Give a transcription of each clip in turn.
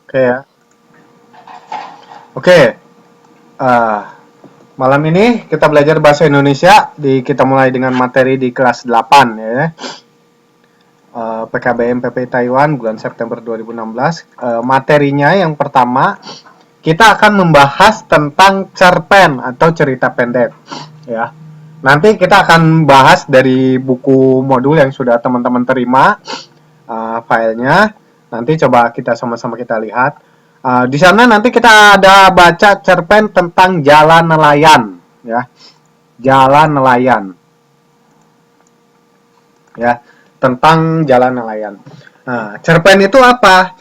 Oke ya. Oke. eh, Malam ini kita belajar bahasa Indonesia. Kita mulai dengan materi di kelas 8 ya. PKBM PPI Taiwan bulan September 2016. Materinya yang pertama kita akan membahas tentang cerpen atau cerita pendek ya. Nanti kita akan bahas dari buku modul yang sudah teman-teman terima filenya. Nanti coba kita sama-sama kita lihat. Di sana nanti kita ada baca cerpen tentang jalan nelayan ya. Jalan nelayan ya, tentang jalan nelayan. Cerpen itu apa?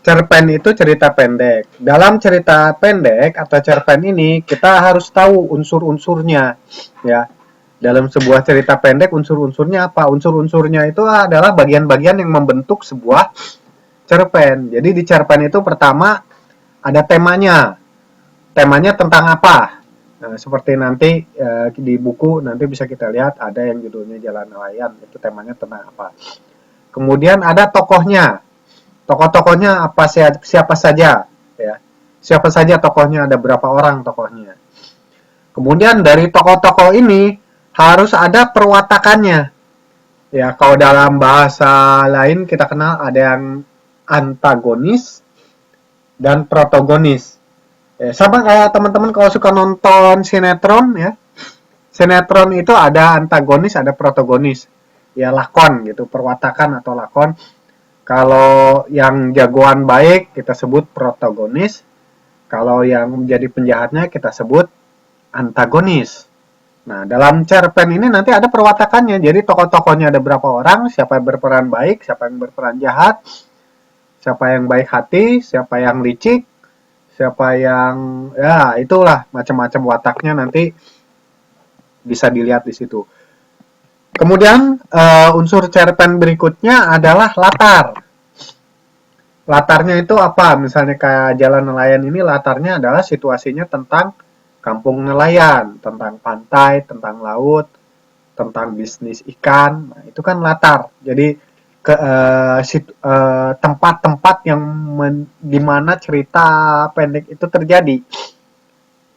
Cerpen itu cerita pendek. Dalam cerita pendek atau cerpen ini kita harus tahu unsur-unsurnya ya. Dalam sebuah cerita pendek unsur-unsurnya apa? Unsur-unsurnya itu adalah bagian-bagian yang membentuk sebuah cerpen. Jadi di cerpen itu pertama ada temanya. Temanya tentang apa? Nah, seperti nanti di buku nanti bisa kita lihat ada yang judulnya Jalan Nelayan. Itu temanya tentang apa? Kemudian ada tokohnya. Tokoh-tokohnya apa siapa saja ya. Siapa saja tokohnya, ada berapa orang tokohnya. Kemudian dari tokoh-tokoh ini harus ada perwatakannya. Ya, kalau dalam bahasa lain kita kenal ada yang antagonis dan protagonis. Ya, sama kayak teman-teman kalau suka nonton sinetron ya. Sinetron itu ada antagonis, ada protagonis. Ya lakon gitu, perwatakan atau lakon. Kalau yang jagoan baik kita sebut protagonis. Kalau yang menjadi penjahatnya kita sebut antagonis. Nah, dalam cerpen ini nanti ada perwatakannya. Jadi tokoh-tokohnya ada berapa orang, siapa yang berperan baik, siapa yang berperan jahat, siapa yang baik hati, siapa yang licik, siapa yang ya itulah macam-macam wataknya nanti bisa dilihat di situ. Kemudian unsur cerpen berikutnya adalah latar. Latarnya itu apa? Misalnya kayak Jalan Nelayan ini latarnya adalah situasinya tentang kampung nelayan, tentang pantai, tentang laut, tentang bisnis ikan. Nah, itu kan latar. Jadi tempat-tempat yang di mana cerita pendek itu terjadi.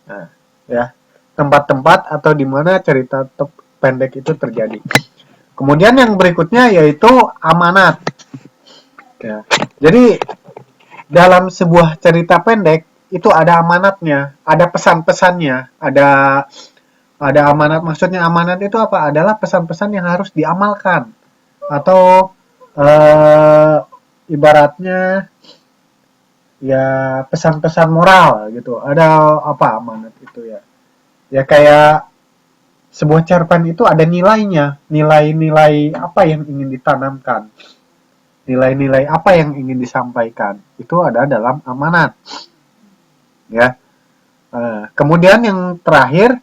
Nah, ya, tempat-tempat atau di mana cerita pendek itu terjadi. Kemudian yang berikutnya yaitu amanat. Ya. Jadi dalam sebuah cerita pendek itu ada amanatnya, ada pesan-pesannya, ada amanat. Maksudnya amanat itu apa? Adalah pesan-pesan yang harus diamalkan atau ibaratnya ya pesan-pesan moral gitu. Ada apa amanat itu ya? Ya kayak sebuah cerpen itu ada nilainya, nilai-nilai apa yang ingin ditanamkan, nilai-nilai apa yang ingin disampaikan. Itu ada dalam amanat ya. Kemudian yang terakhir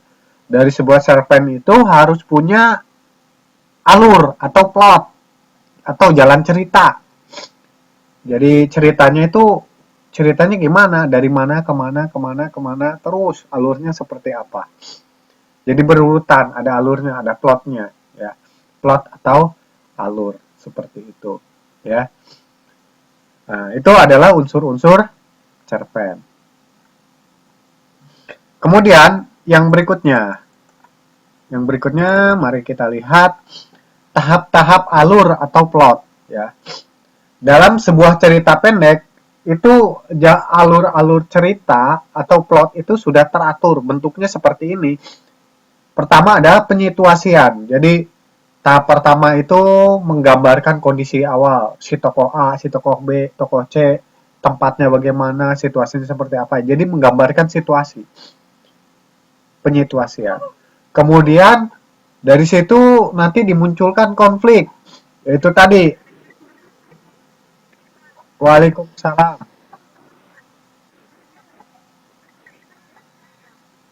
dari sebuah cerpen itu harus punya alur atau plot atau jalan cerita. Jadi ceritanya gimana, dari mana kemana, kemana, kemana, terus alurnya seperti apa. Jadi berurutan, ada alurnya, ada plotnya, ya, plot atau alur seperti itu, ya. Nah, itu adalah unsur-unsur cerpen. Kemudian yang berikutnya, mari kita lihat tahap-tahap alur atau plot, ya. Dalam sebuah cerita pendek itu alur-alur cerita atau plot itu sudah teratur, bentuknya seperti ini. Pertama adalah penyituasian. Jadi tahap pertama itu menggambarkan kondisi awal, si tokoh A, si tokoh B, tokoh C, tempatnya bagaimana, situasinya seperti apa. Jadi menggambarkan situasi, penyituasian. Kemudian dari situ nanti dimunculkan konflik. Itu tadi. Waalaikumsalam.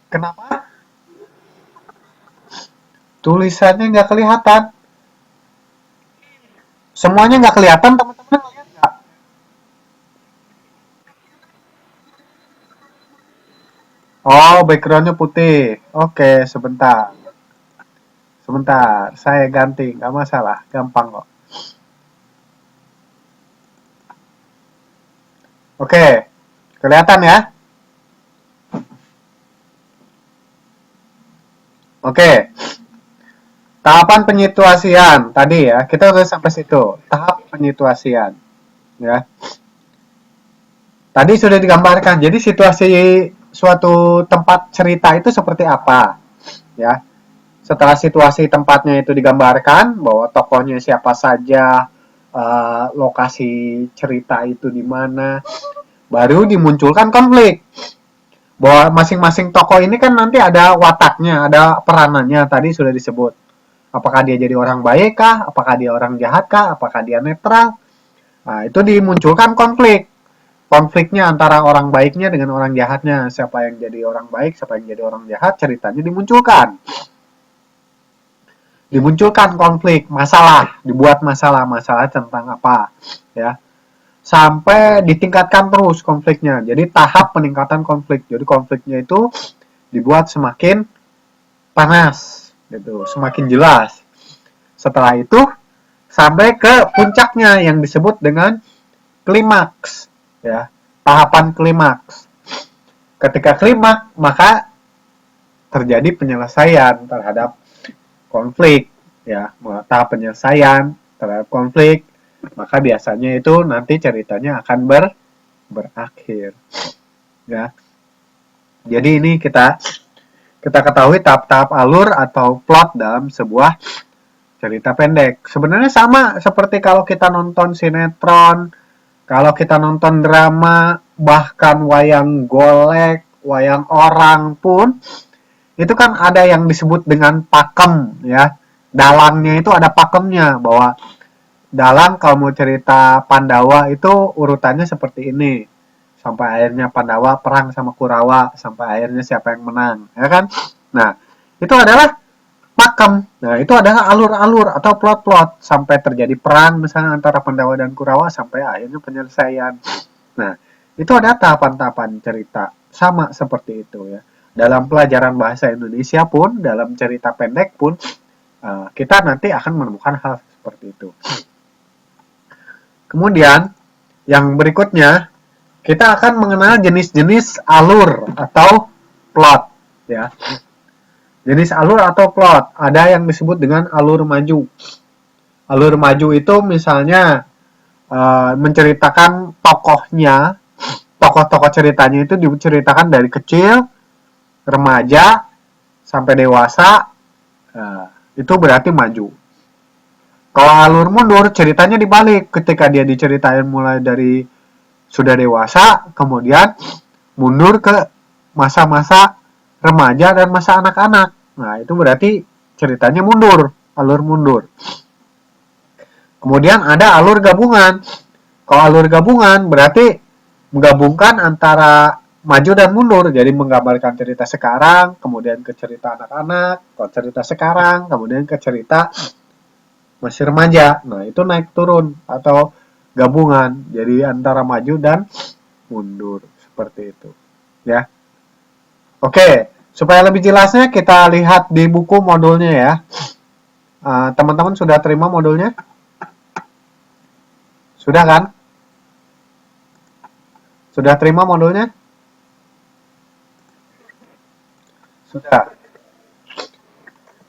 Kenapa? Tulisannya nggak kelihatan. Semuanya nggak kelihatan, teman-teman lihat nggak? Oh, backgroundnya putih. Oke, sebentar. Sebentar, saya ganti. Nggak masalah, gampang kok. Oke, kelihatan ya? Oke, tahapan penyituasian tadi ya, kita udah sampai situ. Tahap penyituasian, ya. Tadi sudah digambarkan. Jadi situasi suatu tempat cerita itu seperti apa, ya. Setelah situasi tempatnya itu digambarkan bahwa tokohnya siapa saja, lokasi cerita itu di mana, baru dimunculkan konflik. Bahwa masing-masing tokoh ini kan nanti ada wataknya, ada peranannya tadi sudah disebut. Apakah dia jadi orang baik kah? Apakah dia orang jahat kah? Apakah dia netral? Nah, itu dimunculkan konflik. Konfliknya antara orang baiknya dengan orang jahatnya. Siapa yang jadi orang baik, siapa yang jadi orang jahat, ceritanya dimunculkan. Dimunculkan konflik, masalah, dibuat masalah tentang apa, ya. Sampai ditingkatkan terus konfliknya. Jadi tahap peningkatan konflik. Jadi konfliknya itu dibuat semakin panas, gitu, semakin jelas. Setelah itu sampai ke puncaknya yang disebut dengan klimaks, ya, tahapan klimaks. Ketika klimaks, maka terjadi penyelesaian terhadap konflik, ya, tahap penyelesaian terhadap konflik, maka biasanya itu nanti ceritanya akan berakhir, ya. Jadi ini kita ketahui tahap-tahap alur atau plot dalam sebuah cerita pendek. Sebenarnya sama seperti kalau kita nonton sinetron, kalau kita nonton drama, bahkan wayang golek, wayang orang pun, itu kan ada yang disebut dengan pakem, ya. Dalangnya itu ada pakemnya, bahwa dalang kalau mau cerita Pandawa itu urutannya seperti ini. Sampai akhirnya Pandawa perang sama Kurawa, sampai akhirnya siapa yang menang, ya kan? Nah, itu adalah pakem. Nah, itu adalah alur-alur atau plot-plot sampai terjadi perang misalnya antara Pandawa dan Kurawa sampai akhirnya penyelesaian. Nah, itu ada tahapan-tahapan cerita sama seperti itu ya. Dalam pelajaran bahasa Indonesia pun, dalam cerita pendek pun, kita nanti akan menemukan hal seperti itu. Kemudian, yang berikutnya, kita akan mengenal jenis-jenis alur atau plot ya. Jenis alur atau plot, ada yang disebut dengan alur maju. Alur maju itu misalnya menceritakan tokohnya, tokoh-tokoh ceritanya itu diceritakan dari kecil, remaja, sampai dewasa, itu berarti maju. Kalau alur mundur, ceritanya dibalik. Ketika dia diceritain mulai dari sudah dewasa, kemudian mundur ke masa-masa remaja dan masa anak-anak. Nah, itu berarti ceritanya mundur, alur mundur. Kemudian ada alur gabungan. Kalau alur gabungan berarti menggabungkan antara maju dan mundur. Jadi menggambarkan cerita sekarang, kemudian ke cerita anak-anak, ke cerita sekarang, kemudian ke cerita masih remaja. Nah, itu naik turun atau gabungan. Jadi antara maju dan mundur seperti itu. Ya. Oke, supaya lebih jelasnya kita lihat di buku modulnya ya. Teman-teman sudah terima modulnya? Sudah kan? Sudah terima modulnya? Sudah.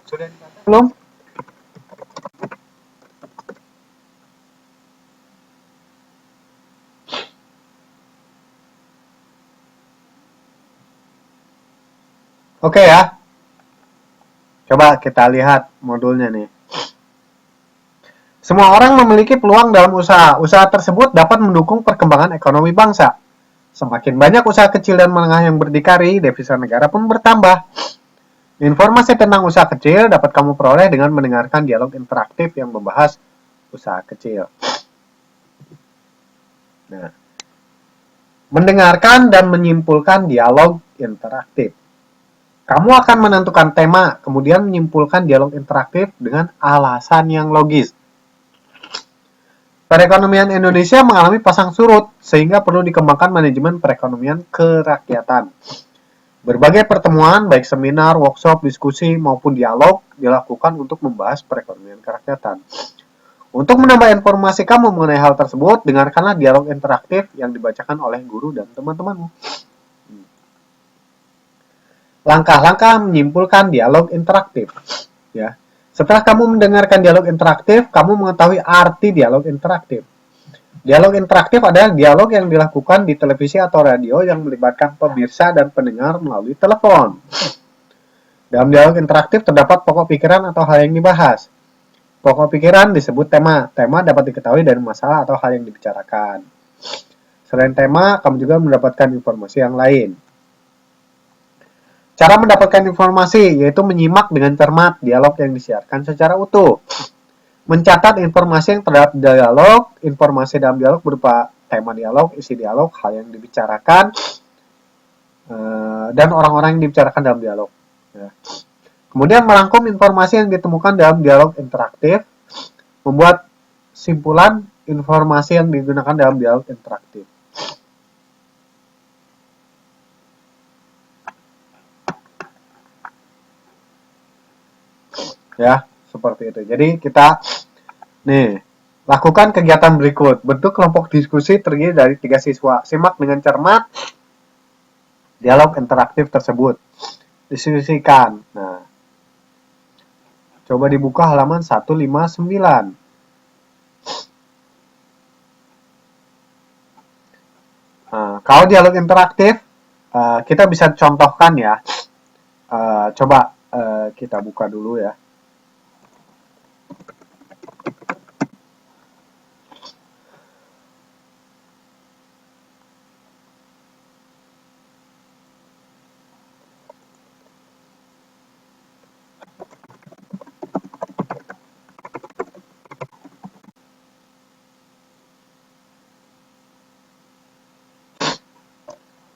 Sudah dibaca belum? Oke ya. Coba kita lihat modulnya nih. Semua orang memiliki peluang dalam usaha. Usaha tersebut dapat mendukung perkembangan ekonomi bangsa. Semakin banyak usaha kecil dan menengah yang berdikari, devisa negara pun bertambah. Informasi tentang usaha kecil dapat kamu peroleh dengan mendengarkan dialog interaktif yang membahas usaha kecil. Nah, mendengarkan dan menyimpulkan dialog interaktif. Kamu akan menentukan tema, kemudian menyimpulkan dialog interaktif dengan alasan yang logis. Perekonomian Indonesia mengalami pasang surut, sehingga perlu dikembangkan manajemen perekonomian kerakyatan. Berbagai pertemuan, baik seminar, workshop, diskusi, maupun dialog dilakukan untuk membahas perekonomian kerakyatan. Untuk menambah informasi kamu mengenai hal tersebut, dengarkanlah dialog interaktif yang dibacakan oleh guru dan teman-temanmu. Langkah-langkah menyimpulkan dialog interaktif. Ya. Setelah kamu mendengarkan dialog interaktif, kamu mengetahui arti dialog interaktif. Dialog interaktif adalah dialog yang dilakukan di televisi atau radio yang melibatkan pemirsa dan pendengar melalui telepon. Dalam dialog interaktif terdapat pokok pikiran atau hal yang dibahas. Pokok pikiran disebut tema. Tema dapat diketahui dari masalah atau hal yang dibicarakan. Selain tema, kamu juga mendapatkan informasi yang lain. Cara mendapatkan informasi yaitu menyimak dengan cermat dialog yang disiarkan secara utuh. Mencatat informasi yang terdapat dialog, informasi dalam dialog berupa tema dialog, isi dialog, hal yang dibicarakan, dan orang-orang yang dibicarakan dalam dialog. Ya. Kemudian merangkum informasi yang ditemukan dalam dialog interaktif, membuat simpulan informasi yang digunakan dalam dialog interaktif. Ya, seperti itu. Jadi kita lakukan kegiatan berikut. Bentuk kelompok diskusi terdiri dari 3 siswa. Simak dengan cermat dialog interaktif tersebut. Diskusikan. Nah, coba dibuka halaman 159. Nah, kalau dialog interaktif, kita bisa contohkan ya. Coba kita buka dulu ya.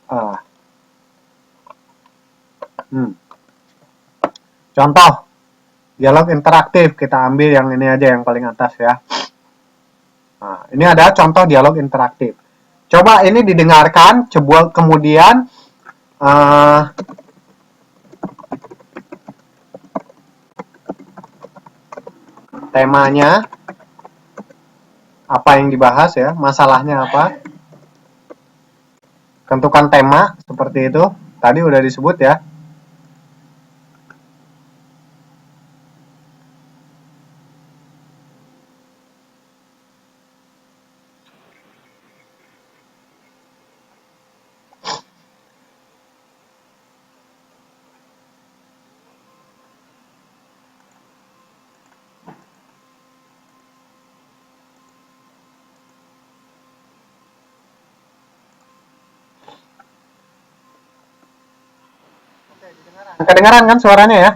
Ah, Contoh dialog interaktif, kita ambil yang ini aja yang paling atas ya. Nah, ini ada contoh dialog interaktif. Coba ini didengarkan, coba kemudian temanya apa yang dibahas ya, masalahnya apa. Tentukan tema seperti itu. Tadi udah disebut ya. Kedengaran kan suaranya ya?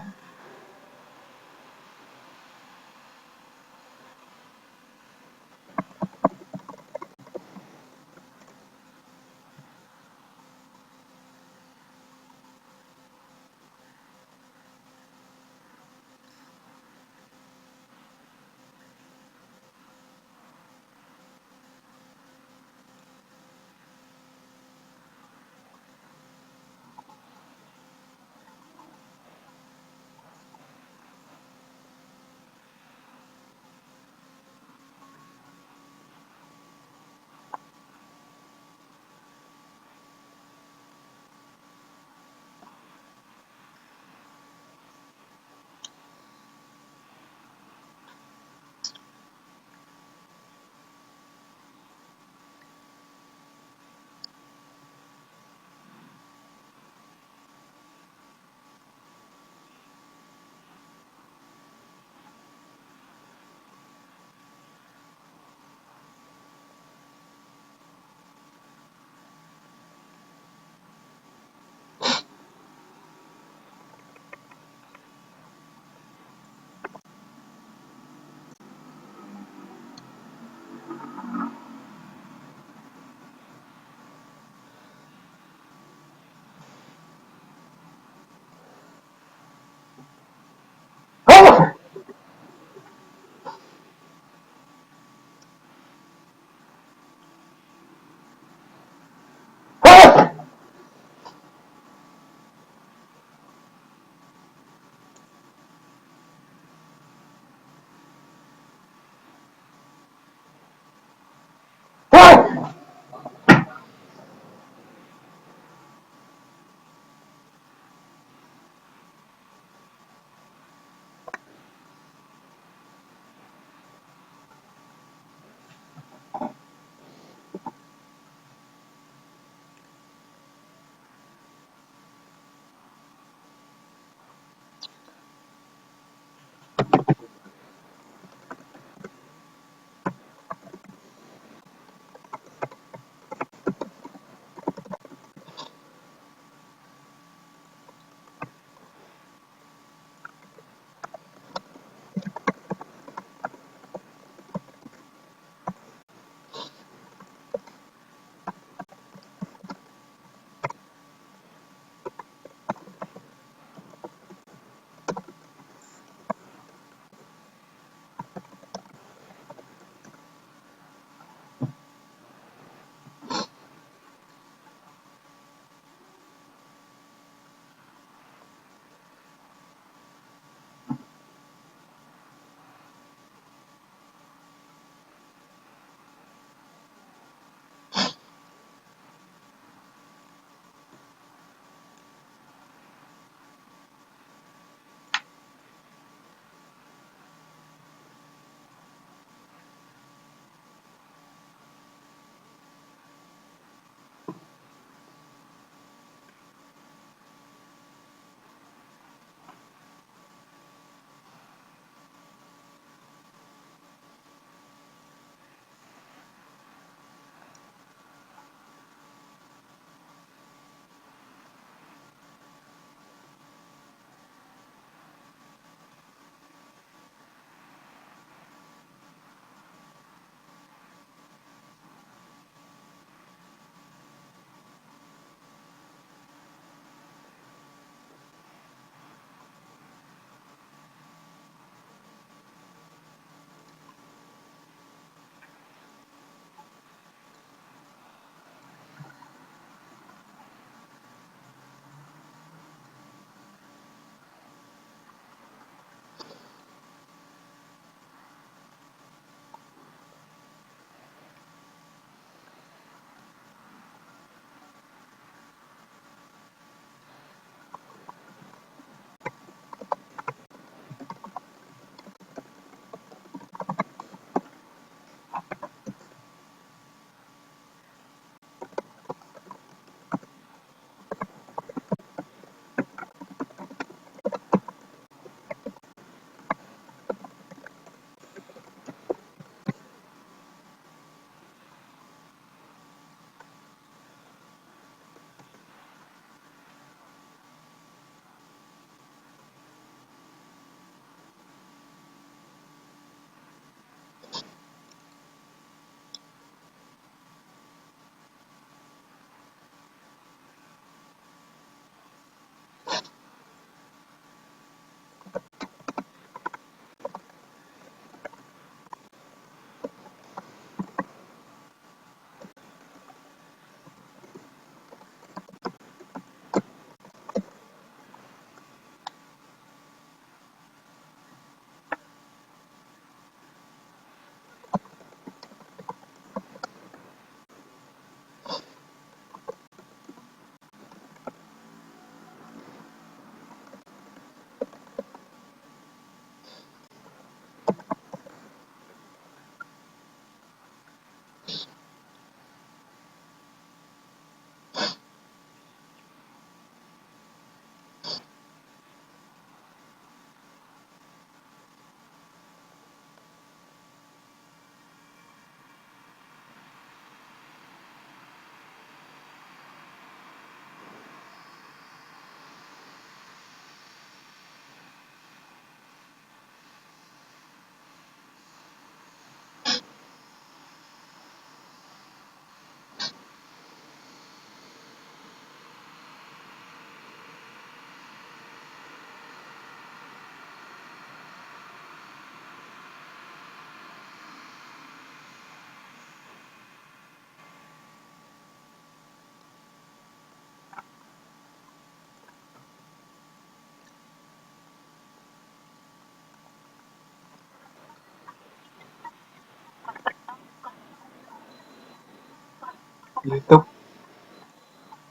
YouTube.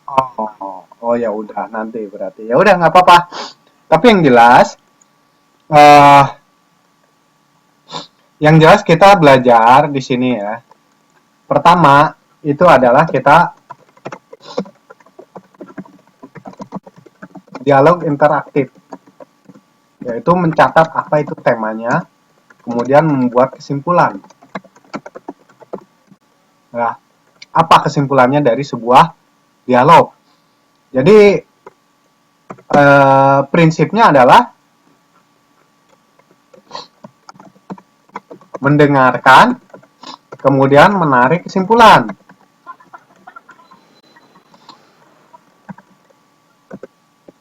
Oh, oh ya udah nanti berarti. Ya udah nggak apa-apa. Tapi eh yang jelas kita belajar di sini ya. Pertama itu adalah kita dialog interaktif, yaitu mencatat apa itu temanya, kemudian membuat kesimpulan. Nah, apa kesimpulannya dari sebuah dialog? Jadi prinsipnya adalah mendengarkan, kemudian menarik kesimpulan.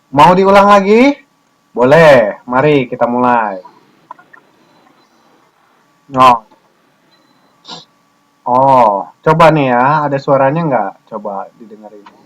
Mau diulang lagi? Boleh, mari kita mulai. Oh, oh, coba nih ya, ada suaranya nggak? Coba didengarin.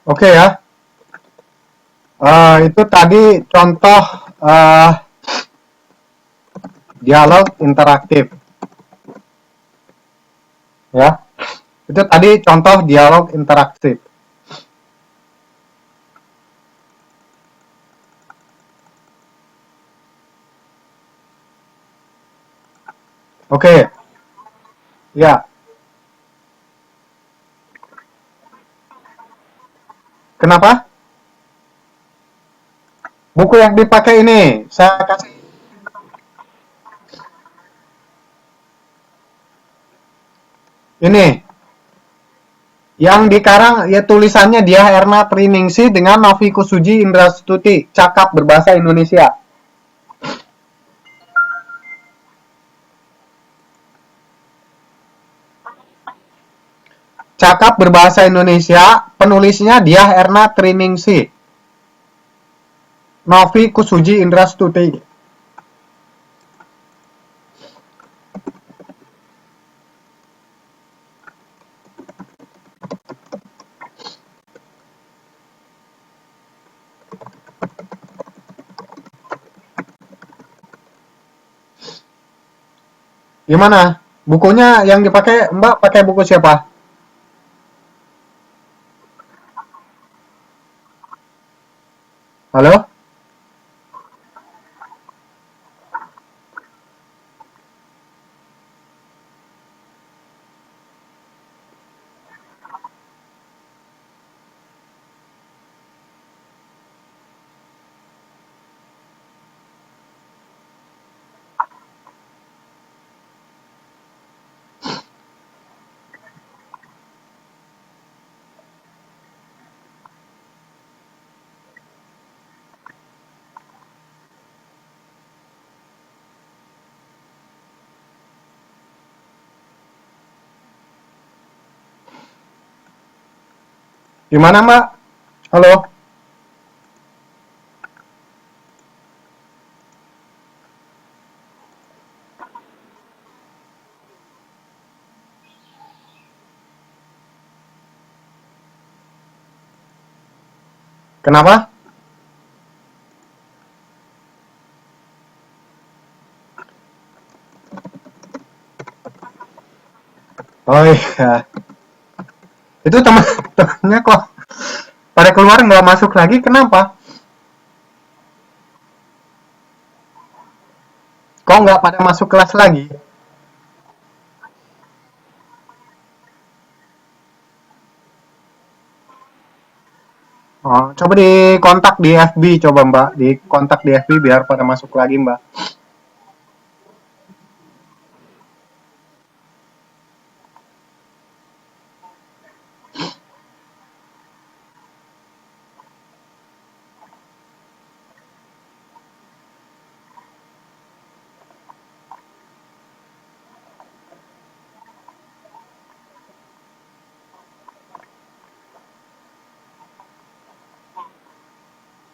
Oke ya. Itu tadi contoh eh, dialog interaktif ya. Itu tadi contoh dialog interaktif. Oke, ya. Kenapa? Buku yang dipakai ini, saya kasih ini. Yang dikarang ya tulisannya dia Erna Triningsi dengan Novi Kusuji Indrastuti, cakap berbahasa Indonesia. Cakap berbahasa Indonesia, penulisnya dia Erna Triningsi, Novi Kusuji Indrastuti. Gimana? Bukunya yang dipakai Mbak pakai buku siapa? Halo? Gimana Mbak? Halo? Kenapa? Oh iya. Itu teman-temannya kok pada keluar nggak masuk lagi, kenapa? Kok nggak pada masuk kelas lagi? Oh, coba di kontak di FB, coba Mbak. Di kontak di FB biar pada masuk lagi Mbak.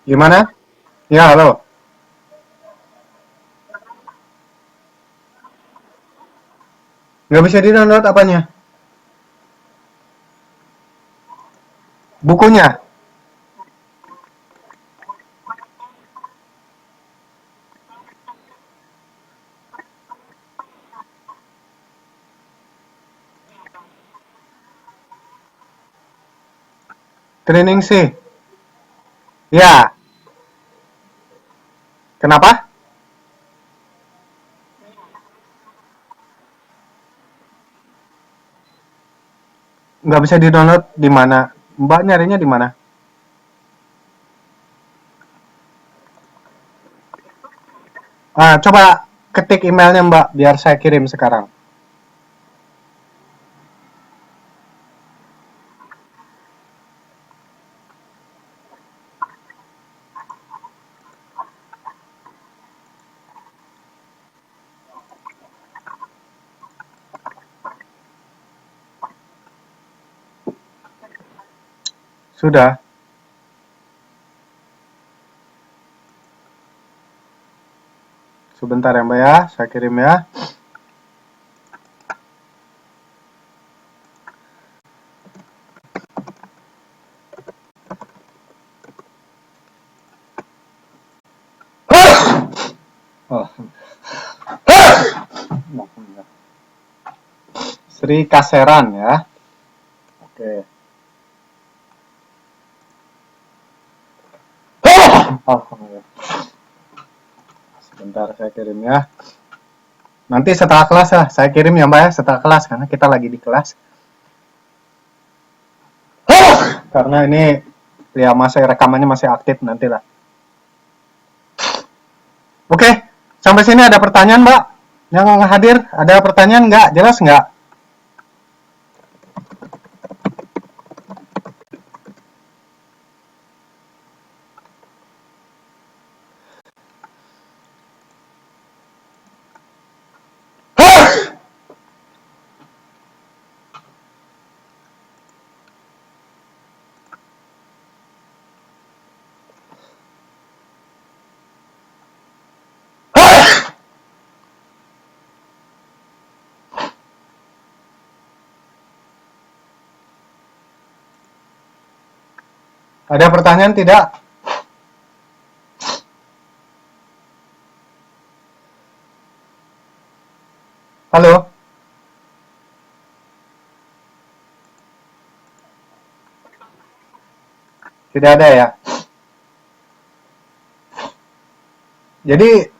Gimana? Ya, halo. Nggak bisa di-download apanya? Bukunya? Training sih. Ya, kenapa? Nggak bisa di-download di mana? Mbak nyarinya di mana? Coba ketik emailnya Mbak, biar saya kirim sekarang. Sudah. Sebentar ya Mbak ya, saya kirim ya. Sri Kaseran ya. Oke. Alhamdulillah. Sebentar saya kirim ya. Nanti setelah kelas lah, saya kirim ya Mbak ya, setelah kelas karena kita lagi di kelas. Karena ini ya masih rekamannya masih aktif nantilah. Oke, sampai sini ada pertanyaan Mbak? Yang hadir ada pertanyaan nggak? Jelas nggak? Ada pertanyaan tidak? Halo? Tidak ada ya? Jadi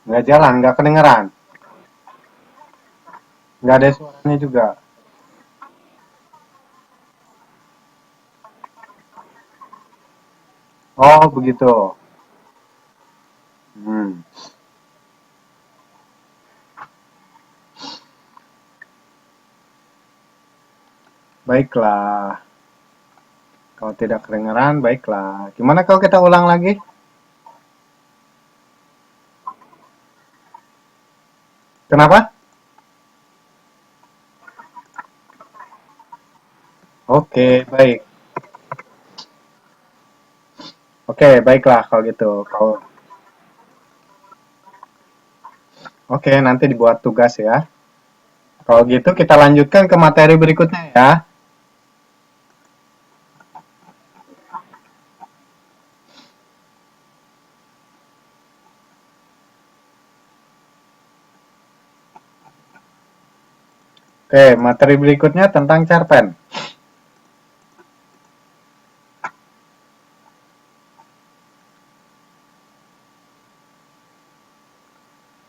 nggak jalan, nggak kedengeran, nggak ada suaranya juga. Oh begitu. Hmm. Baiklah. Kalau tidak kedengeran, baiklah. Gimana kalau kita ulang lagi? Kenapa? Oke, baik. Oke, baiklah kalau gitu. Kalau oke, nanti dibuat tugas ya. Kalau gitu kita lanjutkan ke materi berikutnya ya. Oke, materi berikutnya tentang cerpen.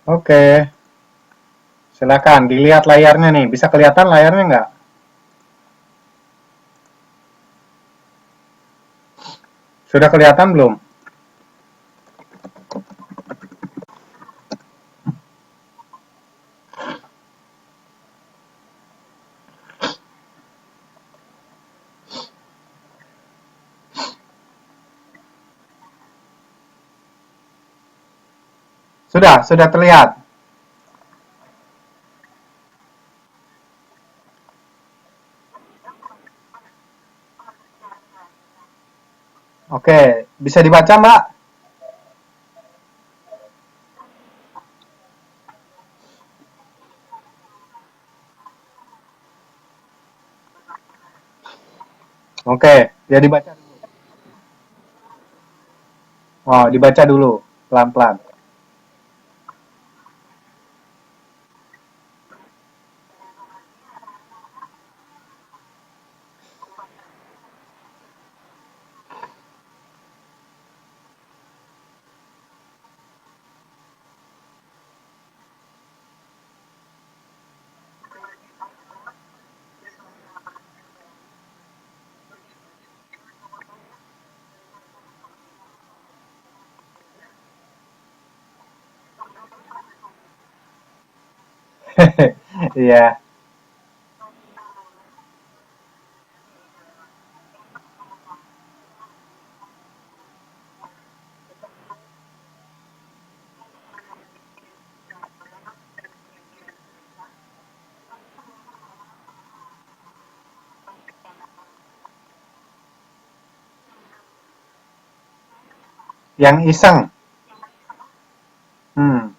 Oke, silakan dilihat layarnya nih. Bisa kelihatan layarnya nggak? Sudah kelihatan belum? Sudah terlihat. Oke, bisa dibaca Mbak? Oke, ya dibaca. Oh, dibaca dulu, pelan-pelan. Iya, yang iseng. Hmm,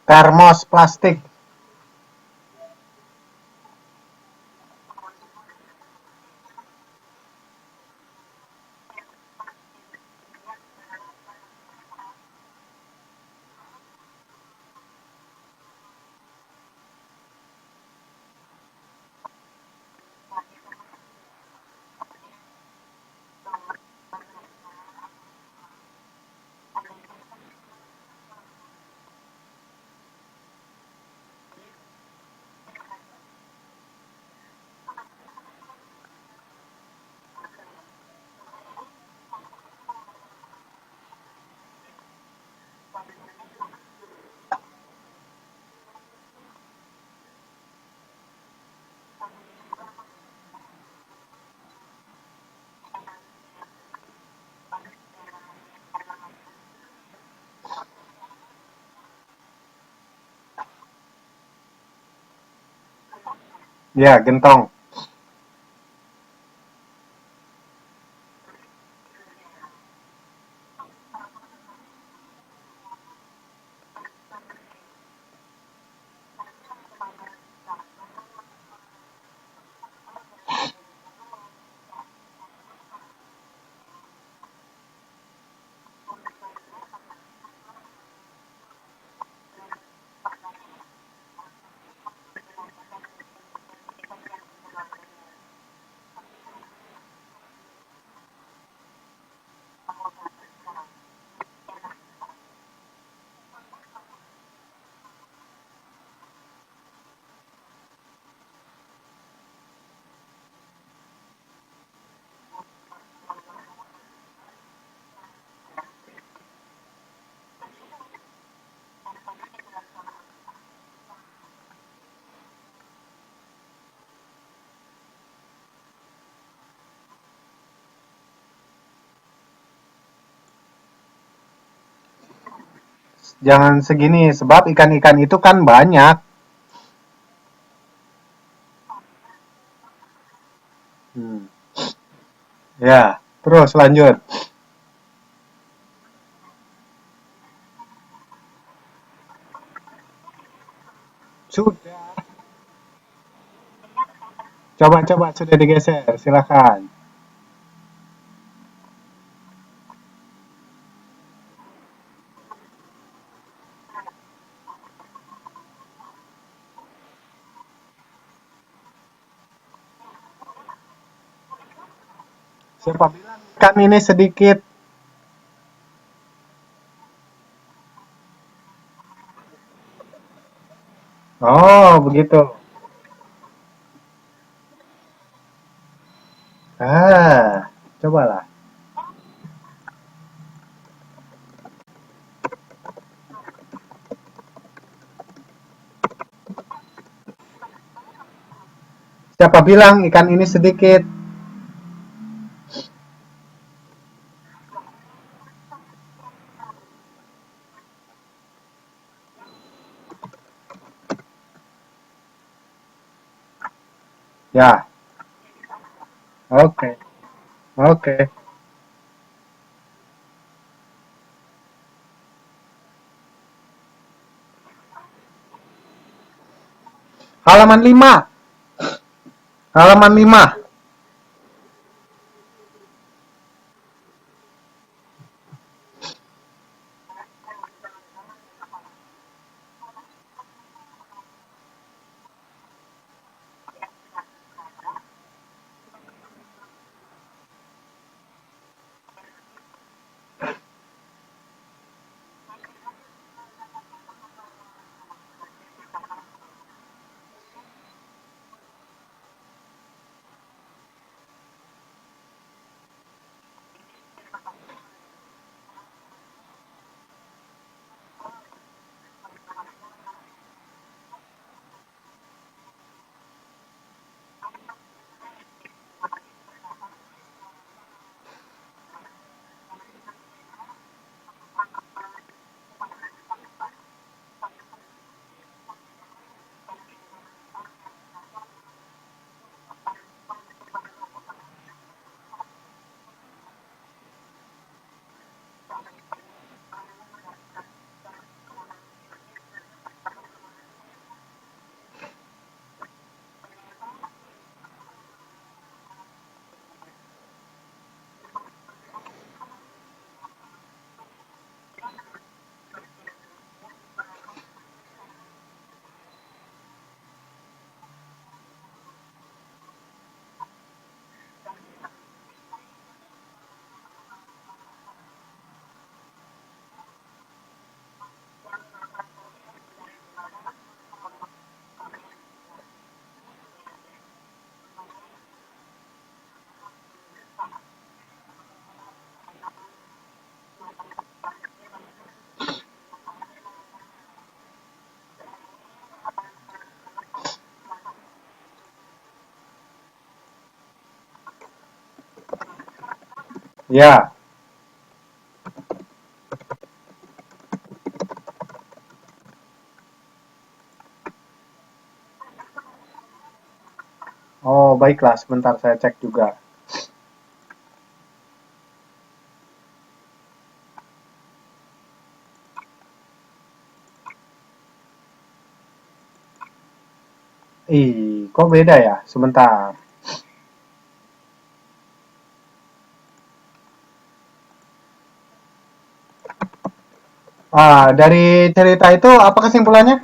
termos plastik. Ya, gentong. Jangan segini, sebab ikan-ikan itu kan banyak. Ya, terus lanjut. Sudah. Coba-coba sudah digeser, silakan. Siapa bilang kan ini sedikit? Oh, begitu. Ah, cobalah. Siapa bilang ikan ini sedikit? Ya, oke, oke. Halaman 5. Halaman 5. Ya. Oh, baiklah. Sebentar saya cek juga. Ih, kok beda ya? Sebentar. Ah, dari cerita itu apa kesimpulannya?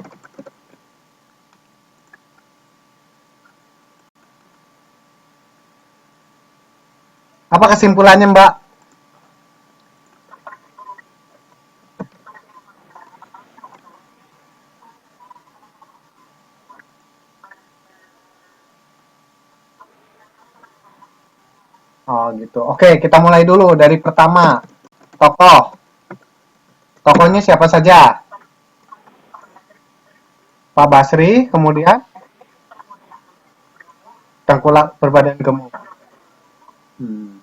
Apa kesimpulannya, Mbak? Oh, gitu. Oke, kita mulai dulu dari pertama. Tokoh. Tokohnya siapa saja? Pak Basri, kemudian tengkulak berbadan gemuk. Hmm.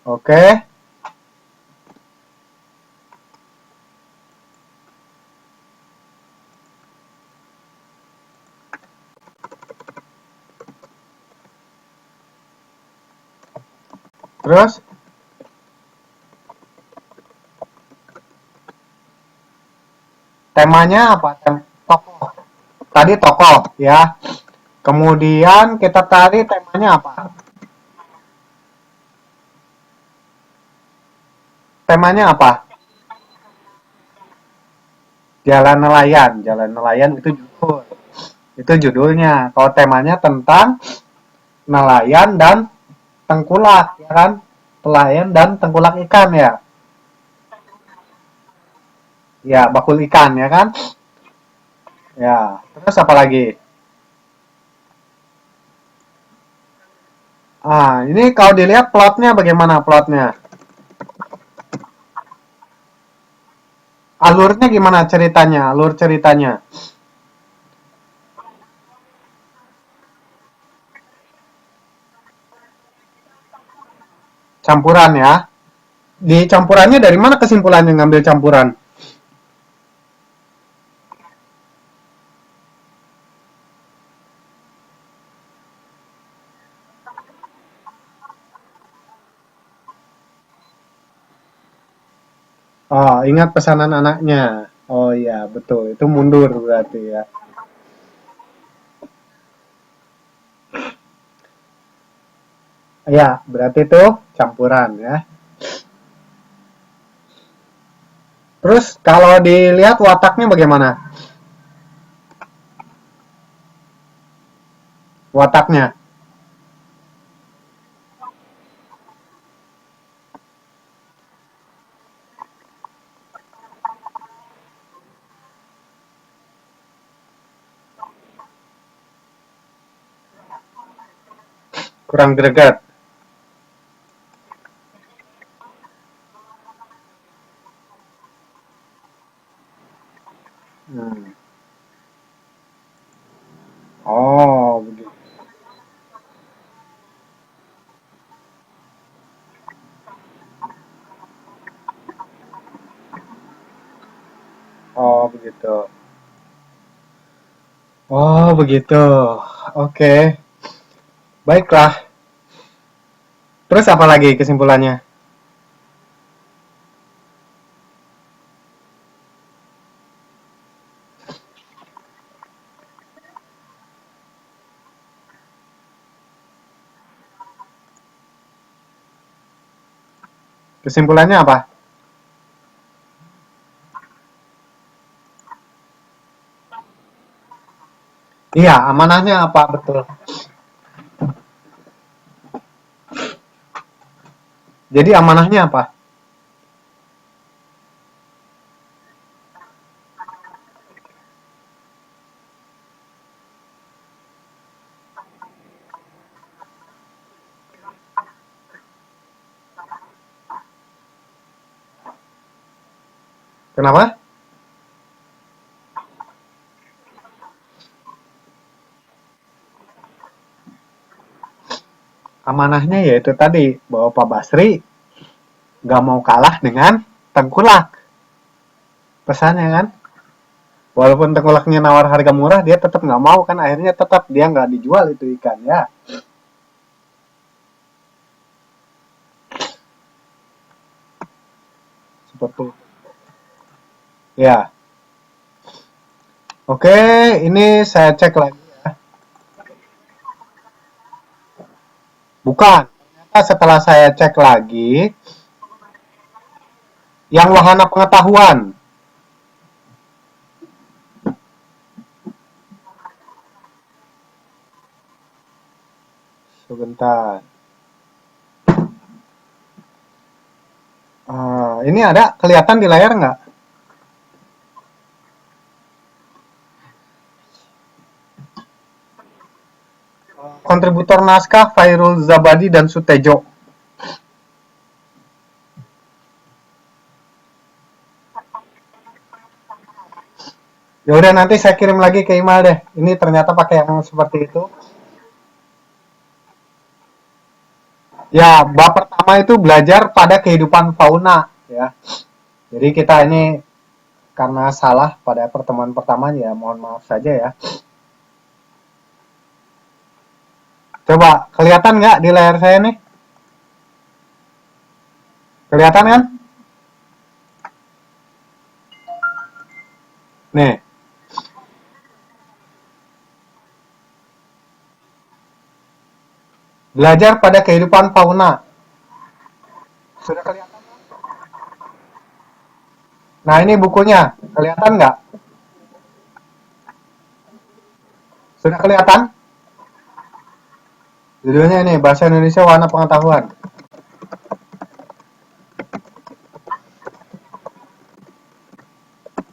Oke. Terus temanya apa? Tokoh. Tadi tokoh ya. Kemudian kita tadi temanya apa? Temanya apa? Jalan nelayan. Jalan nelayan itu judul. Itu judulnya. Kalau temanya tentang nelayan dan tengkulak, ya kan? Nelayan dan tengkulak ikan ya. Ya, bakul ikan ya kan? Ya. Terus apa lagi? Ah, ini kalau dilihat plotnya bagaimana plotnya? Alurnya gimana ceritanya? Alur ceritanya? Campuran ya. Di campurannya dari mana kesimpulannya ngambil campuran? Oh, ingat pesanan anaknya. Oh iya, betul. Itu mundur berarti ya. Ya, berarti itu campuran ya. Terus kalau dilihat wataknya bagaimana? Wataknya kurang greget. Hmm. Oh, begitu. Oh, begitu. Oh, begitu. Oke. Baiklah. Terus apa lagi kesimpulannya? Kesimpulannya apa? Iya, amanahnya apa? Betul. Jadi amanahnya apa? Kenapa? Amanahnya yaitu tadi bahwa Pak Basri gak mau kalah dengan tengkulak. Pesannya kan? Walaupun tengkulaknya nawar harga murah, dia tetap nggak mau kan. Akhirnya tetap dia nggak dijual itu ikan ya. Seperti itu. Ya. Oke, ini saya cek lagi. Bukan. Ternyata setelah saya cek lagi, yang wahana pengetahuan. Sebentar. Ini ada kelihatan di layar nggak? Kontributor naskah Fairul Zabadi dan Sutejo. Ya udah nanti saya kirim lagi ke email deh. Ini ternyata pakai yang seperti itu. Ya, bab pertama itu belajar pada kehidupan fauna ya. Jadi kita ini karena salah pada pertemuan pertamanya ya, mohon maaf saja ya. Coba kelihatan nggak di layar saya nih? Kelihatan kan? Nih, belajar pada kehidupan fauna. Sudah kelihatan? Nah, ini bukunya. Kelihatan nggak? Sudah kelihatan? Judulnya ini, Bahasa Indonesia Warna Pengetahuan.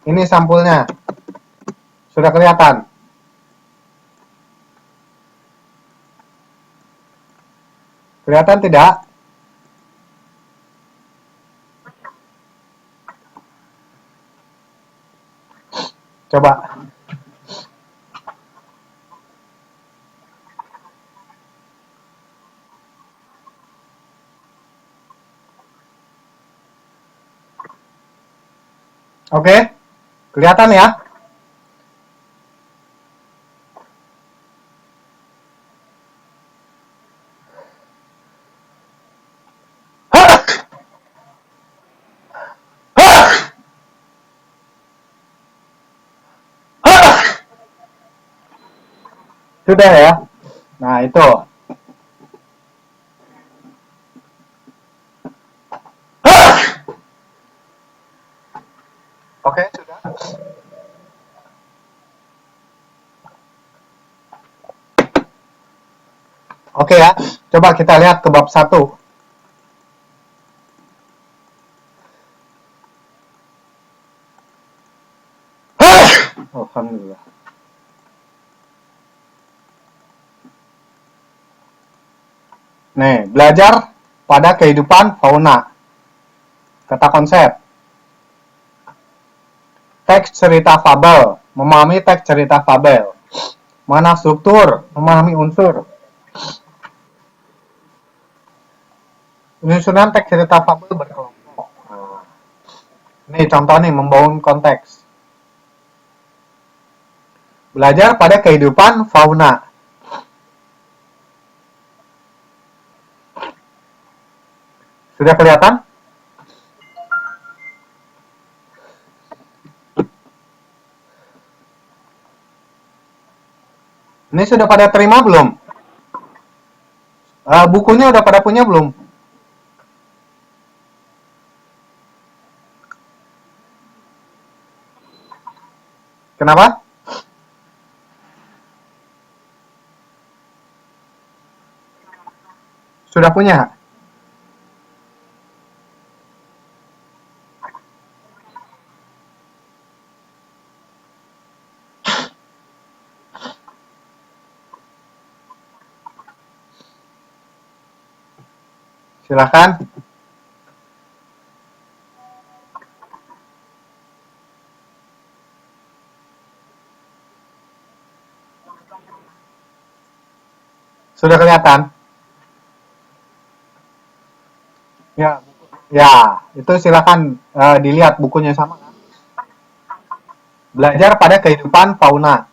Ini sampulnya. Sudah kelihatan? Kelihatan tidak? Coba. Oke? Kelihatan ya? Sudah ya? Nah, itu. Oke, sudah. Oke ya. Coba kita lihat ke bab 1. Alhamdulillah. Nih, belajar pada kehidupan fauna. Kata konsep. Teks cerita fabel. Memahami teks cerita fabel. Mana struktur? Memahami unsur. Penyusunan teks cerita fabel berkelompok. Nah, ini contoh nih, membangun konteks. Belajar pada kehidupan fauna. Sudah kelihatan? Ini sudah pada terima belum? Bukunya udah pada punya belum? Kenapa? Sudah punya? Silahkan. Sudah kelihatan? Ya, ya, itu silakan dilihat bukunya sama. Belajar pada kehidupan fauna.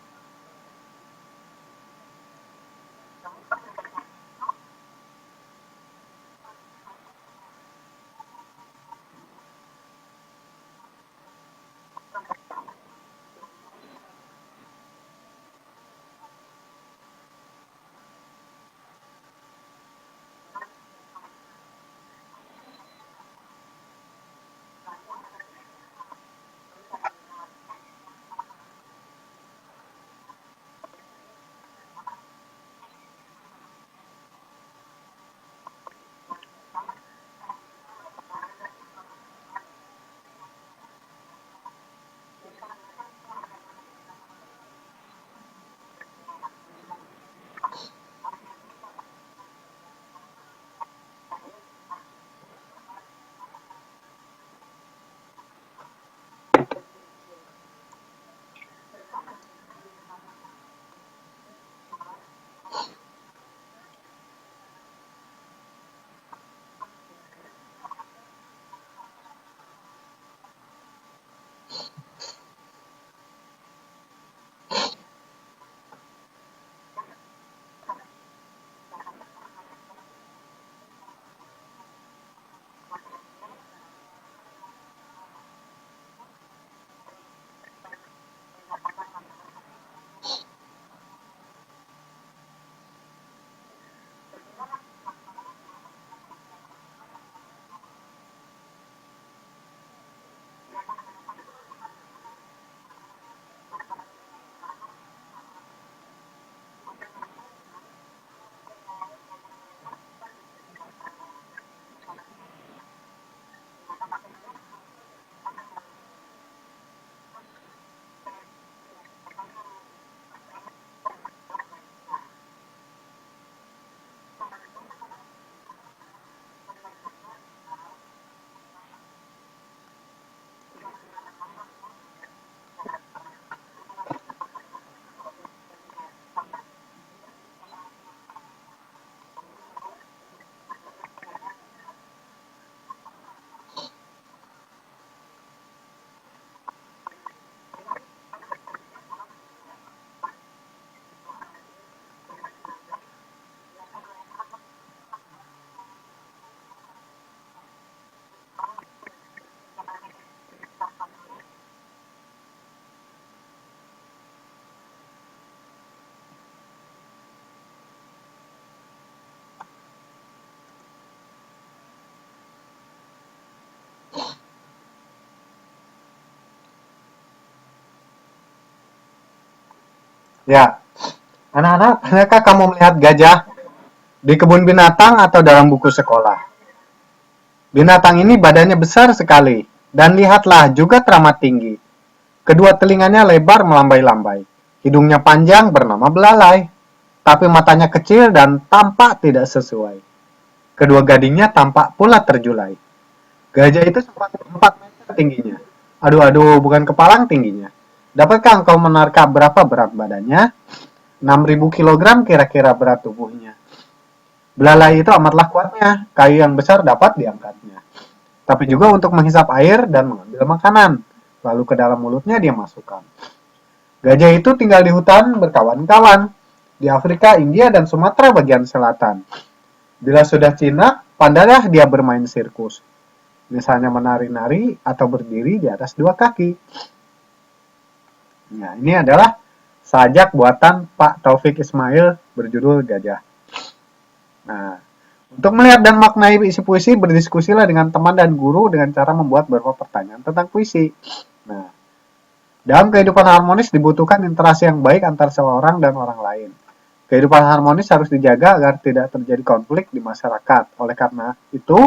Ya, anak-anak, pernahkah kamu melihat gajah di kebun binatang atau dalam buku sekolah? Binatang ini badannya besar sekali, dan lihatlah juga teramat tinggi. Kedua telinganya lebar melambai-lambai. Hidungnya panjang bernama belalai, tapi matanya kecil dan tampak tidak sesuai. Kedua gadingnya tampak pula terjulai. Gajah itu sempat 4 meter tingginya. Aduh, bukan kepalang tingginya. Dapatkah engkau menerka berapa berat badannya? 6.000 kilogram kira-kira berat tubuhnya. Belalai itu amatlah kuatnya, kayu yang besar dapat diangkatnya. Tapi juga untuk menghisap air dan mengambil makanan. Lalu ke dalam mulutnya dia masukkan. Gajah itu tinggal di hutan berkawan-kawan. Di Afrika, India, dan Sumatera bagian selatan. Bila sudah jinak, pandailah dia bermain sirkus. Misalnya menari-nari atau berdiri di atas dua kaki. Nah, ini adalah sajak buatan Pak Taufik Ismail berjudul Gajah. Nah, untuk melihat dan maknai isi puisi, berdiskusilah dengan teman dan guru dengan cara membuat beberapa pertanyaan tentang puisi. Nah, dalam kehidupan harmonis dibutuhkan interaksi yang baik antara seorang dan orang lain. Kehidupan harmonis harus dijaga agar tidak terjadi konflik di masyarakat. Oleh karena itu,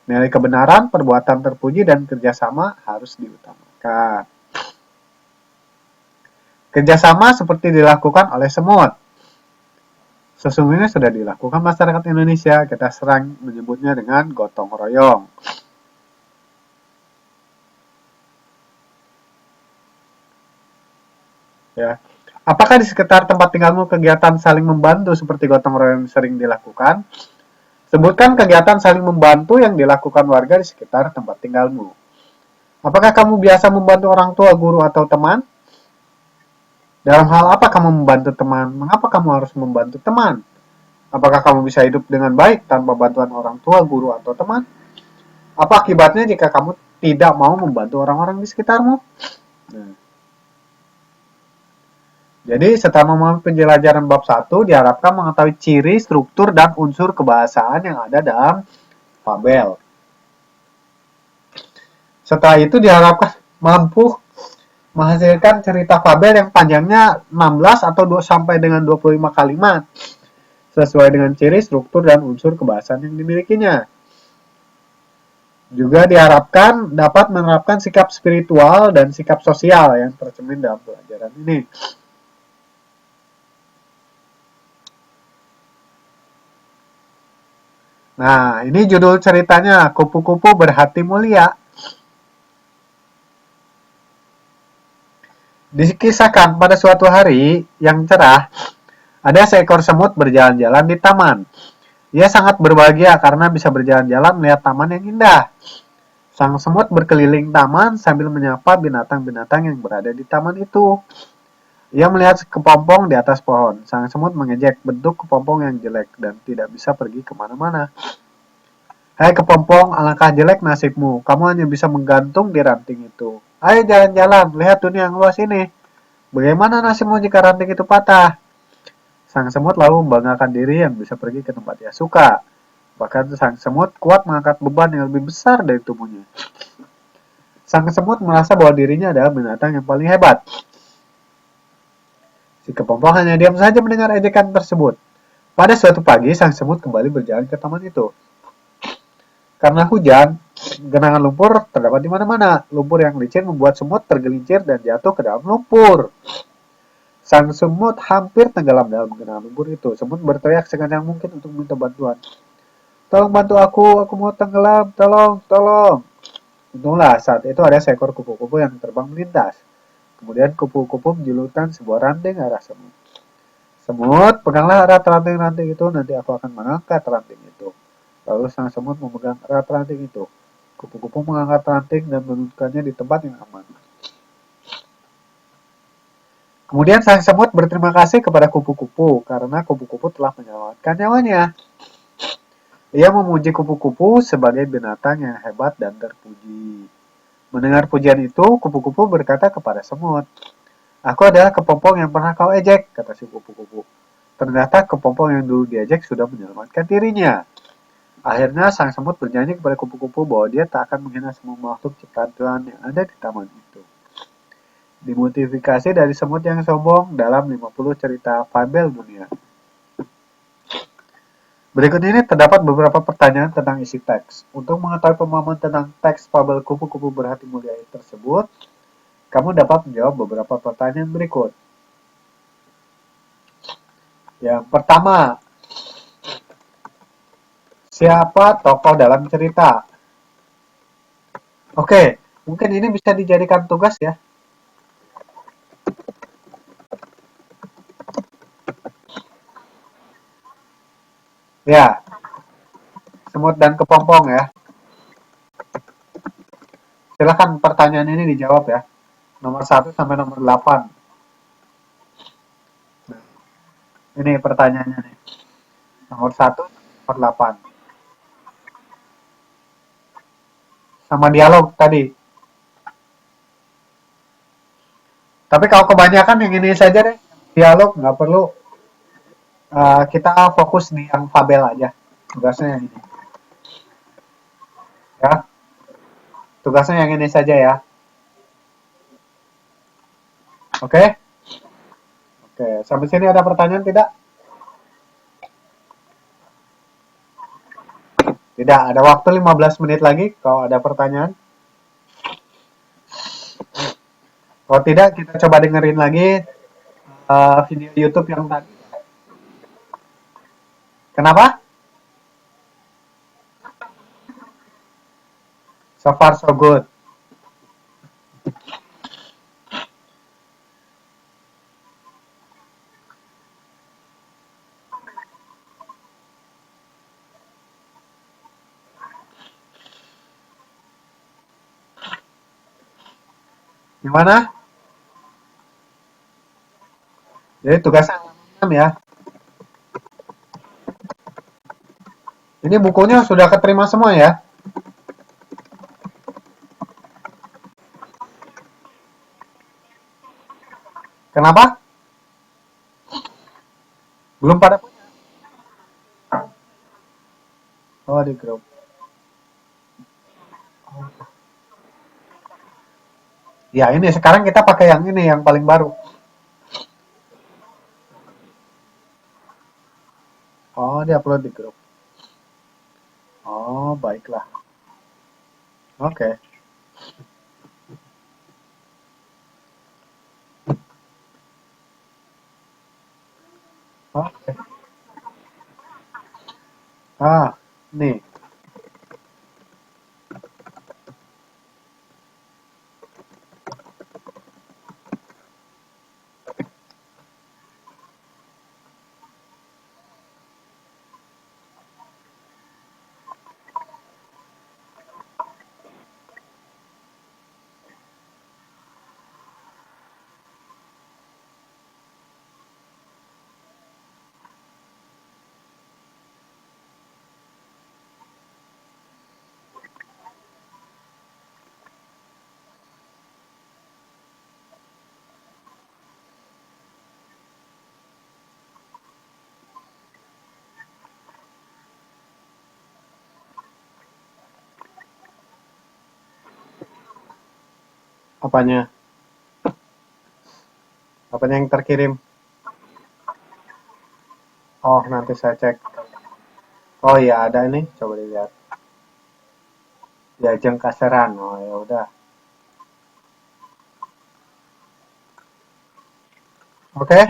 nilai kebenaran, perbuatan terpuji, dan kerjasama harus diutamakan. Kerjasama seperti dilakukan oleh semut. Sesungguhnya sudah dilakukan masyarakat Indonesia, kita sering menyebutnya dengan gotong royong. Ya. Apakah di sekitar tempat tinggalmu kegiatan saling membantu seperti gotong royong sering dilakukan? Sebutkan kegiatan saling membantu yang dilakukan warga di sekitar tempat tinggalmu. Apakah kamu biasa membantu orang tua, guru, atau teman? Dalam hal apa kamu membantu teman? Mengapa kamu harus membantu teman? Apakah kamu bisa hidup dengan baik tanpa bantuan orang tua, guru, atau teman? Apa akibatnya jika kamu tidak mau membantu orang-orang di sekitarmu? Nah, jadi setelah memahami penjelajahan bab 1, diharapkan mengetahui ciri, struktur, dan unsur kebahasaan yang ada dalam fabel. Setelah itu diharapkan mampu menghasilkan cerita fabel yang panjangnya 16 atau 2 sampai dengan 25 kalimat sesuai dengan ciri, struktur, dan unsur kebahasaan yang dimilikinya. Juga diharapkan dapat menerapkan sikap spiritual dan sikap sosial yang tercermin dalam pelajaran ini. Nah, ini judul ceritanya, Kupu-kupu Berhati Mulia. Dikisahkan pada suatu hari yang cerah, ada seekor semut berjalan-jalan di taman. Ia sangat berbahagia karena bisa berjalan-jalan melihat taman yang indah. Sang semut berkeliling taman sambil menyapa binatang-binatang yang berada di taman itu. Ia melihat kepompong di atas pohon. Sang semut mengejek bentuk kepompong yang jelek dan tidak bisa pergi kemana-mana. Hai kepompong, alangkah jelek nasibmu. Kamu hanya bisa menggantung di ranting itu. Ayo jalan-jalan, lihat dunia yang luas ini. Bagaimana nasibmu jika ranting itu patah? Sang semut lalu membanggakan diri yang bisa pergi ke tempat ia suka. Bahkan sang semut kuat mengangkat beban yang lebih besar dari tubuhnya. Sang semut merasa bahwa dirinya adalah binatang yang paling hebat. Si kepompong hanya diam saja mendengar ejekan tersebut. Pada suatu pagi, sang semut kembali berjalan ke taman itu. Karena hujan, genangan lumpur terdapat di mana-mana. Lumpur yang licin membuat semut tergelincir dan jatuh ke dalam lumpur. Sang semut hampir tenggelam dalam genangan lumpur itu. Semut berteriak sekencang mungkin untuk minta bantuan. Tolong bantu aku mau tenggelam, tolong. Untunglah saat itu ada seekor kupu-kupu yang terbang melintas. Kemudian kupu-kupu menjulurkan sebuah ranting ke arah semut. Semut, peganglah erat ranting-ranting itu, nanti aku akan mengangkat ranting itu. Lalu sang semut memegang erat ranting itu. Kupu-kupu mengangkat ranting dan menundukkannya di tempat yang aman. Kemudian sang semut berterima kasih kepada kupu-kupu karena kupu-kupu telah menyelamatkan nyawanya. Ia memuji kupu-kupu sebagai binatang yang hebat dan terpuji. Mendengar pujian itu, kupu-kupu berkata kepada semut, "Aku adalah kepompong yang pernah kau ejek," kata si kupu-kupu. Ternyata kepompong yang dulu diejek sudah menyelamatkan dirinya. Akhirnya sang semut berjanji kepada kupu-kupu bahwa dia tak akan menghina semua makhluk ciptaan Tuhan yang ada di taman itu. Dimodifikasi dari semut yang sombong dalam 50 cerita fabel dunia. Berikut ini terdapat beberapa pertanyaan tentang isi teks. Untuk mengetahui pemahaman tentang teks fabel kupu-kupu berhati mulia tersebut, kamu dapat menjawab beberapa pertanyaan berikut. Yang pertama, siapa tokoh dalam cerita? Oke, mungkin ini bisa dijadikan tugas ya. Ya, semut dan kepompong ya. Silakan pertanyaan ini dijawab ya. Nomor 1 sampai nomor 8. Nah, ini pertanyaannya nih. Nomor 1, nomor 8. Sama dialog tadi. Tapi kalau kebanyakan yang ini saja deh. Dialog nggak perlu. Kita fokus di yang fabel aja. Tugasnya yang ini. Ya, tugasnya yang ini saja ya. Oke? Oke, sampai sini ada pertanyaan tidak? Tidak, ada waktu 15 menit lagi kalau ada pertanyaan. Kalau tidak, kita coba dengerin lagi video YouTube yang tadi. Kenapa? So far so good. Gimana? Jadi tugasnya 6 ya. Ini bukunya sudah keterima semua ya? Kenapa? Belum pada punya. Oh, di grup. Ya, ini sekarang kita pakai yang ini, yang paling baru. Oh, di upload di grup. Oh, baiklah. Oke. Oke. Nih. Apanya? Apanya yang terkirim? Oh, nanti saya cek. Oh iya, ada ini. Coba dilihat. Jajeng Kaseran. Oh, ya udah. Oke.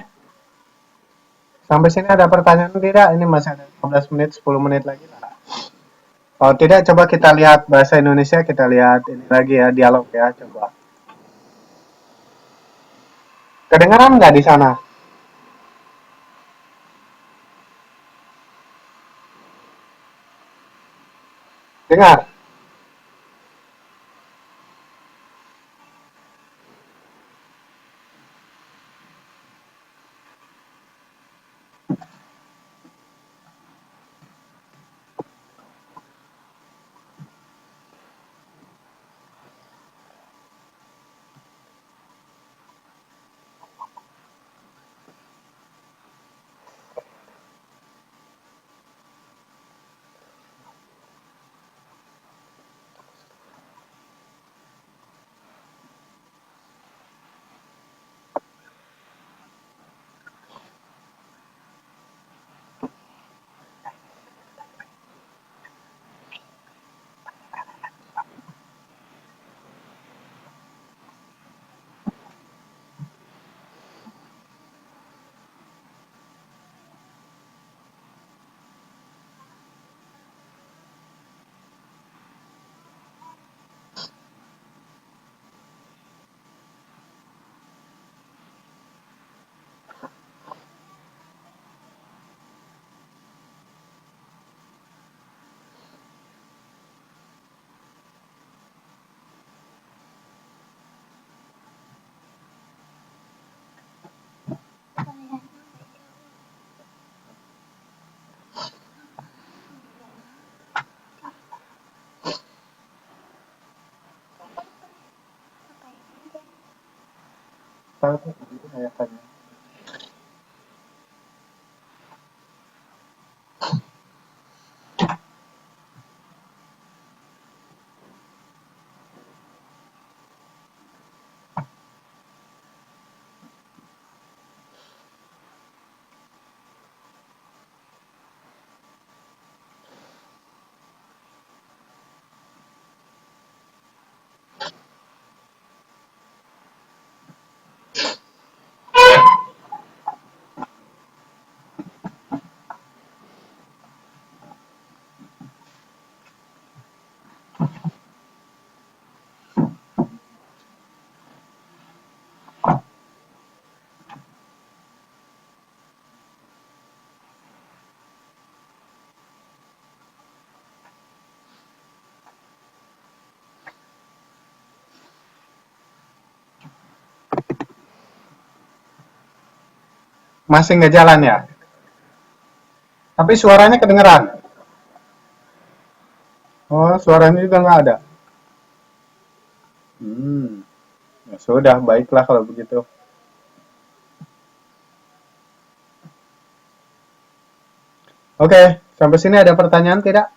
Sampai sini ada pertanyaan tidak? Ini masih ada 15 menit, 10 menit lagi lah. Kalau tidak, coba kita lihat bahasa Indonesia, kita lihat ini lagi ya, dialog ya, coba. Kedengaran nggak di sana? Dengar? Tahu tuh gitu kayaknya. Masih nggak jalan ya? Tapi suaranya kedengeran. Oh, suaranya juga nggak ada. Hmm, ya sudah, baiklah kalau begitu. Oke, sampai sini ada pertanyaan tidak?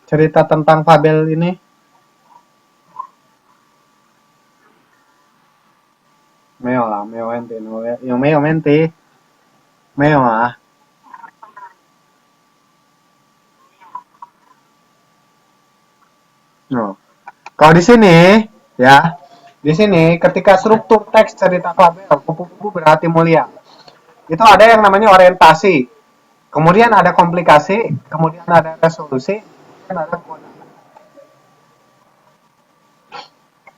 Cerita tentang Fabel ini? Meo lah, meo ente, yang meo mente, meo ah. No. Kalau di sini, ya, di sini ketika struktur teks cerita Fabel, kupu-kupu berhati mulia, itu ada yang namanya orientasi, kemudian ada komplikasi, kemudian ada resolusi, kemudian ada kode.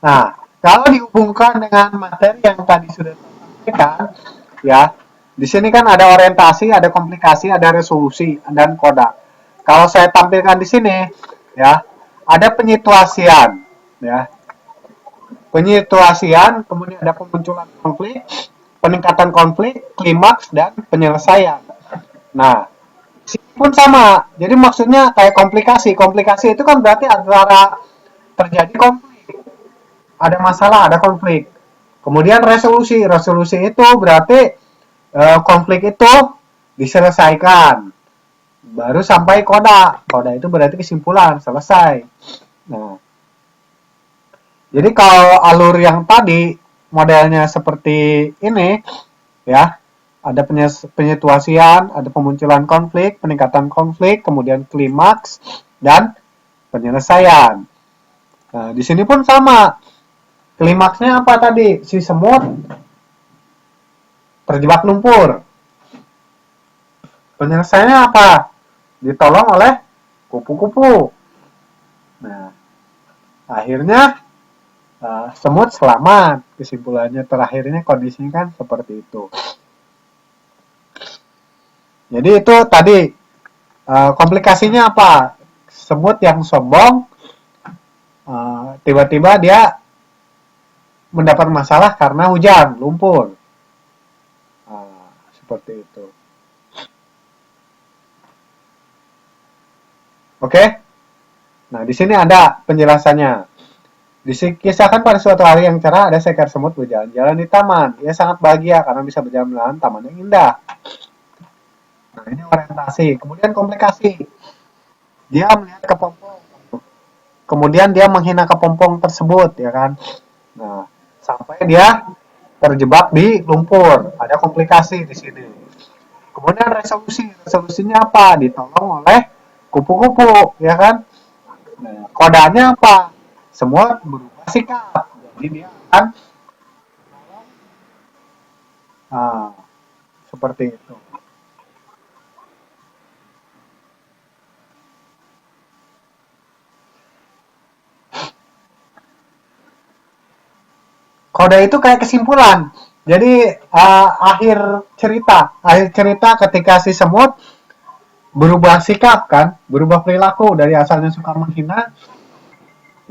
Nah, kalau dihubungkan dengan materi yang tadi sudah disampaikan, ya, di sini kan ada orientasi, ada komplikasi, ada resolusi, dan koda. Kalau saya tampilkan di sini, ya, ada penyituasian, ya, penyituasian, kemudian ada pemunculan konflik, peningkatan konflik, klimaks, dan penyelesaian. Nah, sini pun sama. Jadi maksudnya kayak komplikasi. Komplikasi itu kan berarti antara terjadi konflik, ada masalah, ada konflik. Kemudian resolusi, resolusi itu berarti konflik itu diselesaikan. Baru sampai koda, koda itu berarti kesimpulan, selesai. Nah, jadi kalau alur yang tadi modelnya seperti ini, ya, ada penyituasian, ada pemunculan konflik, peningkatan konflik, kemudian klimaks, dan penyelesaian. Nah, di sini pun sama. Klimaksnya apa tadi? Si semut terjebak lumpur. Penyelesaiannya apa? Ditolong oleh kupu-kupu. Nah, akhirnya semut selamat. Kesimpulannya terakhirnya kondisinya kan seperti itu. Jadi itu tadi komplikasinya apa? Semut yang sombong tiba-tiba dia mendapat masalah karena hujan, lumpur. Seperti itu. Oke? Nah, di sini ada penjelasannya. Dikisahkan pada suatu hari yang cerah ada seekor semut berjalan-jalan di taman. Ia sangat bahagia karena bisa berjalan-jalan taman yang indah. Nah, ini orientasi. Kemudian komplikasi. Dia melihat kepompong. Kemudian dia menghina kepompong tersebut, ya kan? Nah, sampai dia terjebak di lumpur. Ada komplikasi di sini. Kemudian resolusi. Resolusinya apa? Ditolong oleh kupu-kupu, ya kan? Nah, kodanya apa? Semua berubah sikap. Jadi dia akan ah, seperti itu. Kode itu kayak kesimpulan. Jadi akhir cerita ketika si semut berubah sikap kan, berubah perilaku dari asalnya suka menghina,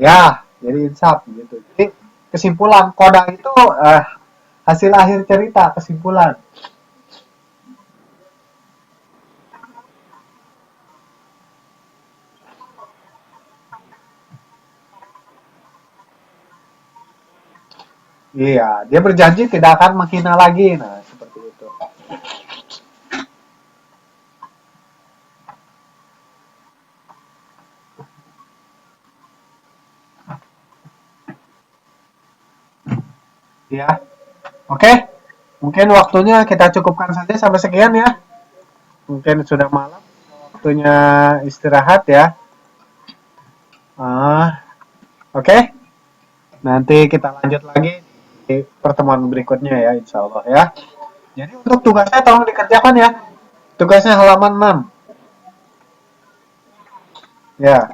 ya jadi insaf gitu. Jadi kesimpulan koda itu hasil akhir cerita kesimpulan. Iya, dia berjanji tidak akan menghina lagi. Nah, seperti itu. Iya. Oke. Mungkin waktunya kita cukupkan saja sampai sekian ya. Mungkin sudah malam, waktunya istirahat ya. Ah, oke. Nanti kita lanjut lagi di pertemuan berikutnya ya, insya Allah ya. Jadi untuk tugasnya tolong dikerjakan ya. Tugasnya halaman 6. Ya,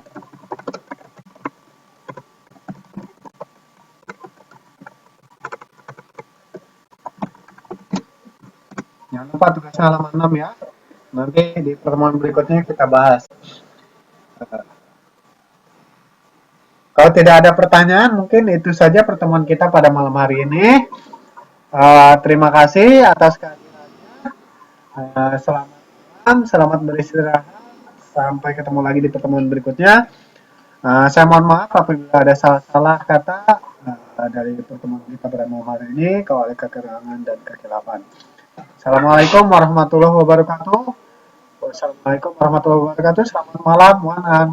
jangan lupa tugasnya halaman 6 ya. Nanti di pertemuan berikutnya kita bahas. Kalau tidak ada pertanyaan, mungkin itu saja pertemuan kita pada malam hari ini. Terima kasih atas kehadirannya. Selamat malam, selamat beristirahat. Sampai ketemu lagi di pertemuan berikutnya. Saya mohon maaf apabila ada salah-salah kata dari pertemuan kita pada malam hari ini, kalau ada kekurangan dan kekeliruan. Assalamualaikum warahmatullahi wabarakatuh. Wassalamualaikum warahmatullahi wabarakatuh. Selamat malam, Wan An.